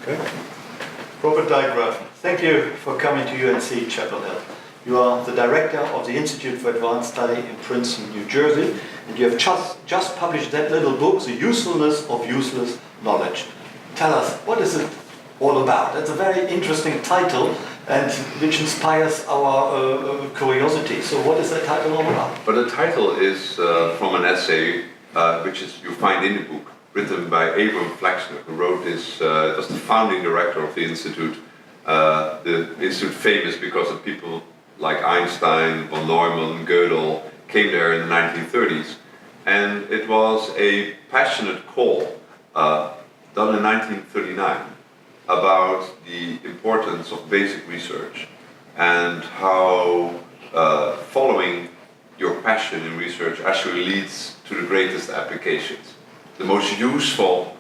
Okay. Robert Dijkgraaf, thank you for coming to UNC-Chapel Hill. You are the director of the Institute for Advanced Study in Princeton, New Jersey, and you have just published that little book, The Usefulness of Useless Knowledge. Tell us, what is it all about? That's a very interesting title, and which inspires our curiosity. So what is that title all about? Well, the title is from an essay which you find in the book, written by Abram Flexner, who wrote this, was the founding director of the Institute. The Institute famous because of people like Einstein, von Neumann, Gödel came there in the 1930s. And it was a passionate call done in 1939 about the importance of basic research and how following your passion in research actually leads to the greatest applications. The most useful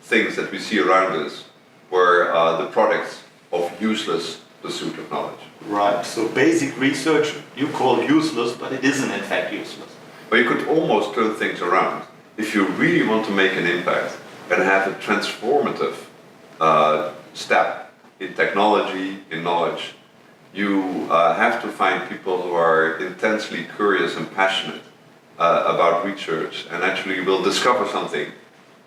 things that we see around us were the products of useless pursuit of knowledge. Right, so basic research you call useless, but it isn't in fact useless. But you could almost turn things around. If you really want to make an impact and have a transformative step in technology, in knowledge, you have to find people who are intensely curious and passionate about research and actually will discover something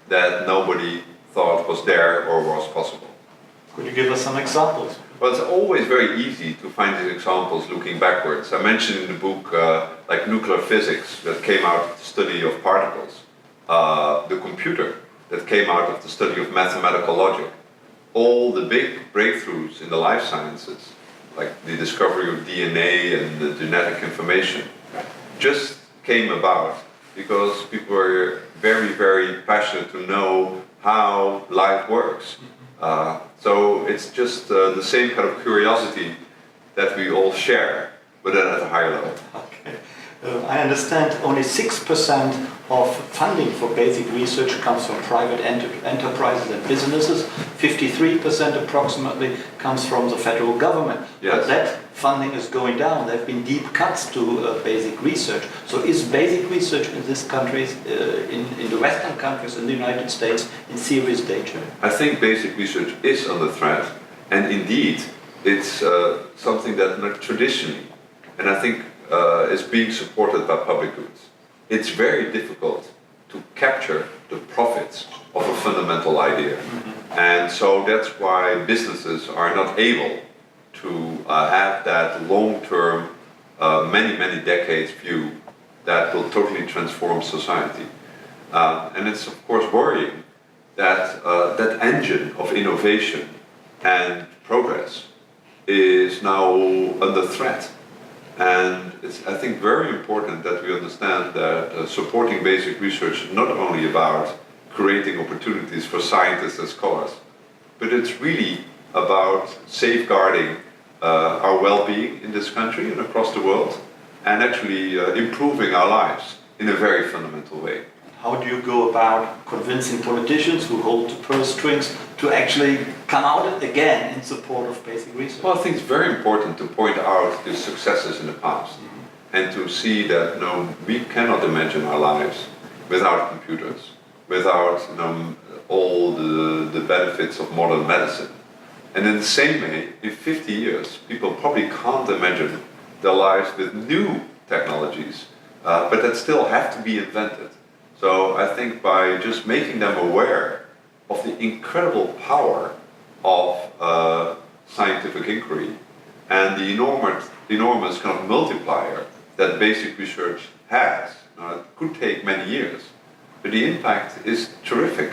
that nobody thought was there or was possible. Could you give us some examples? Well, it's always very easy to find these examples looking backwards. I mentioned in the book like nuclear physics that came out of the study of particles, the computer that came out of the study of mathematical logic, all the big breakthroughs in the life sciences, like the discovery of DNA and the genetic information, just came about because people were very, very passionate to know how life works. So it's just the same kind of curiosity that we all share, but then at a higher level. Okay. I understand only 6% of funding for basic research comes from private enterprises and businesses. 53% approximately comes from the federal government. Yes. But that funding is going down. There have been deep cuts to basic research. So is basic research in these countries, in the Western countries, in the United States, in serious danger? I think basic research is under threat, and indeed it's something that traditionally, and I think is being supported by public goods. It's very difficult to capture the profits of a fundamental idea. And so that's why businesses are not able to have that long-term, many decades view that will totally transform society. And it's of course worrying that that engine of innovation and progress is now under threat. And it's, I think, very important that we understand that supporting basic research is not only about creating opportunities for scientists and scholars, but it's really about safeguarding our well-being in this country and across the world, and actually improving our lives in a very fundamental way. How do you go about convincing politicians who hold the purse strings to actually come out again in support of basic research? Well, I think it's very important to point out the successes in the past and to see that we cannot imagine our lives without computers, without all the benefits of modern medicine. And in the same way, in 50 years, people probably can't imagine their lives with new technologies, but that still have to be invented. So I think by just making them aware of the incredible power of scientific inquiry and the enormous kind of multiplier that basic research has. Now, it could take many years, but the impact is terrific.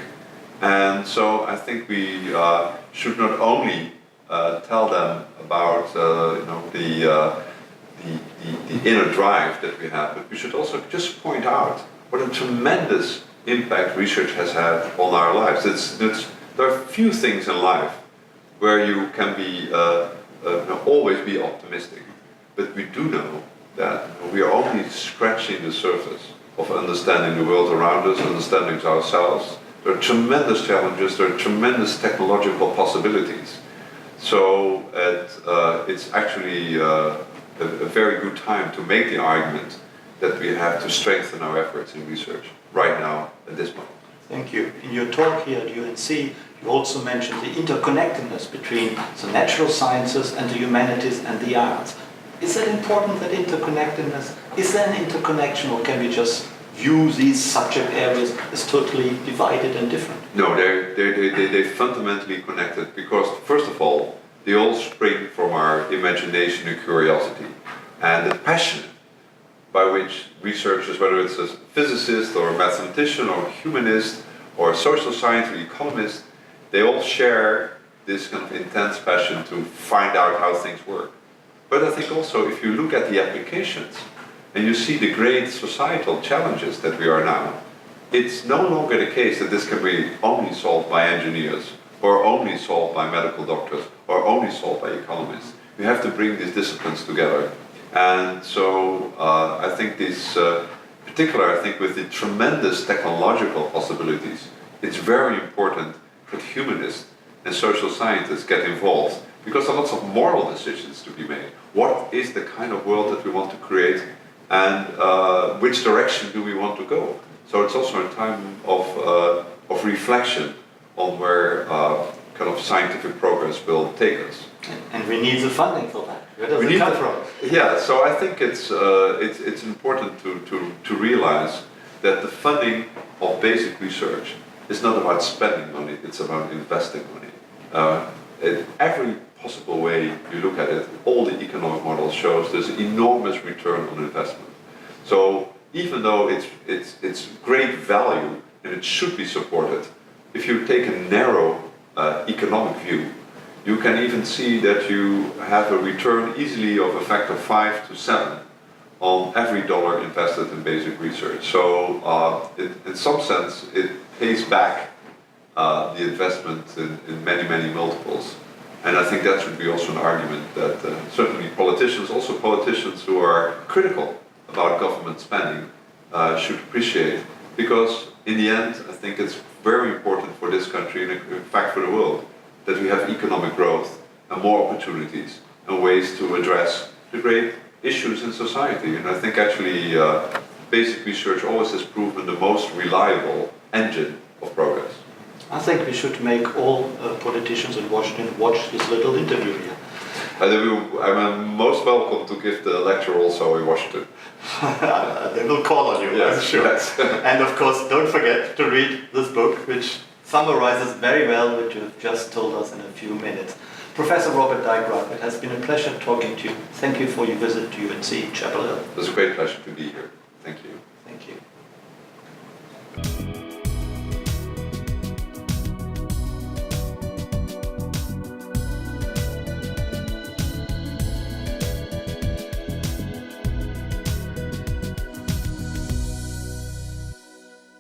And so I think we should not only tell them about the inner drive that we have, but we should also just point out what a tremendous impact research has had on our lives. There are few things in life where you can be always be optimistic, but we do know that we are only scratching the surface of understanding the world around us, understanding ourselves. There are tremendous challenges, there are tremendous technological possibilities. So it's actually a very good time to make the argument that we have to strengthen our efforts in research right now at this moment. Thank you. In your talk here at UNC, you also mentioned the interconnectedness between the natural sciences and the humanities and the arts. Is it important, that interconnectedness? Is there an interconnection, or can we just view these subject areas as totally divided and different? No, they're fundamentally connected because, first of all, they all spring from our imagination and curiosity. And the passion by which researchers, whether it's a physicist or a mathematician or a humanist or a social science or economist, they all share this kind of intense passion to find out how things work. But I think also if you look at the applications and you see the great societal challenges that we are now, it's no longer the case that this can be only solved by engineers or only solved by medical doctors or only solved by economists. We have to bring these disciplines together. And so I think this, particular, I think with the tremendous technological possibilities, it's very important that humanists and social scientists get involved because there are lots of moral decisions to be made. What is the kind of world that we want to create, and which direction do we want to go? So it's also a time of reflection on where kind of scientific progress will take us. And we need the funding for that. Where does it come from? Yeah, so I think it's important to realize that the funding of basic research is not about spending money, it's about investing money. In every possible way you look at it, all the economic models shows there's an enormous return on investment. So even though it's great value and it should be supported, if you take a narrow economic view, you can even see that you have a return easily of a factor 5 to 7 on every dollar invested in basic research. So in some sense, it pays back the investment in many, many multiples. And I think that should be also an argument that certainly politicians, also politicians who are critical about government spending, should appreciate. Because in the end, I think it's very important for this country, and in fact for the world, that we have economic growth and more opportunities and ways to address the great issues in society. And I think actually basic research always has proven the most reliable engine of progress. I think we should make all politicians in Washington watch this little interview here. I'm most welcome to give the lecture also in Washington. They will call on you, yes, I'm sure. Yes. And of course, don't forget to read this book, which summarizes very well what you've just told us in a few minutes. Professor Robert Dijkgraaf, it has been a pleasure talking to you. Thank you for your visit to UNC-Chapel Hill. It was a great pleasure to be here.